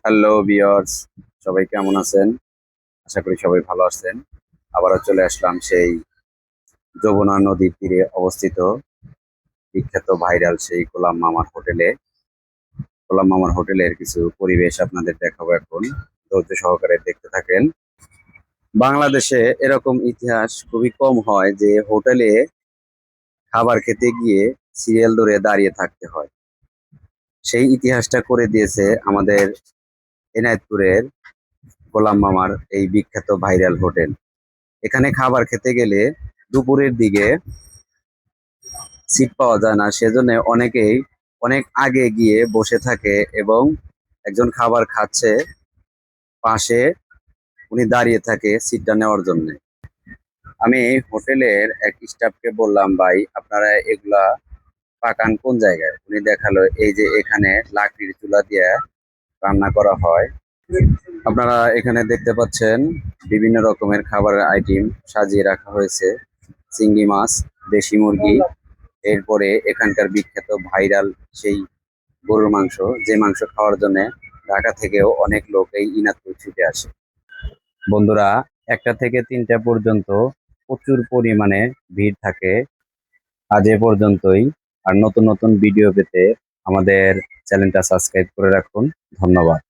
Hello viewers, সবাই কেমন আছেন? আশা করি সবাই ভালো আছেন। আবারও চলে আসলাম সেই যমুনা নদীর তীরে অবস্থিত বিখ্যাত ভাইরাল সেই গোলাম মামার হোটেলে। গোলাম মামার হোটেলের কিছু পরিবেশ আপনাদের দেখাবো এখন। ধৈর্য সহকারে দেখতে থাকেন। বাংলাদেশে এরকম ইতিহাস খুবই কম হয় যে হোটেলে খাবার খেতে গিয়ে সিরিয়াল ধরে দাঁড়িয়ে থাকতে হয়। সেই ইতিহাসটা করে দিয়েছে আমাদের এনায়েতপুরের গোলাম মামার এই বিখ্যাত ভাইরাল হোটেল। এখানে খাবার খেতে গেলে দুপুরের দিকে সিট পাওয়া যায় না, সেজন্য অনেকেই অনেক আগে গিয়ে বসে থাকে এবং একজন খাবার খাচ্ছে পাশে উনি দাঁড়িয়ে থাকে সিটটা নেওয়ার জন্য। আমি হোটেলের এক স্টাফকে বললাম, ভাই আপনারা এগুলা পাকান কোন জায়গায়? উনি দেখালো এই যে এখানে লাকড়ির চুলা দিয়ে রান্না করা হয়। আপনারা এখানে দেখতে পাচ্ছেন বিভিন্ন রকমের খাবারের আইটেম সাজিয়ে রাখা হয়েছে। চিংড়ি মাছ, দেশি মুরগি, এরপরে এখানকার বিখ্যাত ভাইরাল সেই গরুর মাংস, যে মাংস খাওয়ার জন্য ঢাকা থেকেও অনেক লোক এই ইনাতপুর ছুটে আসে। বন্ধুরা, 1টা থেকে 3টা পর্যন্ত প্রচুর পরিমাণে ভিড় থাকে। আজ এ পর্যন্তই। আর নতুন নতুন ভিডিও পেতে আমাদের চ্যানেলটা সাবস্ক্রাইব করে রাখুন। ধন্যবাদ।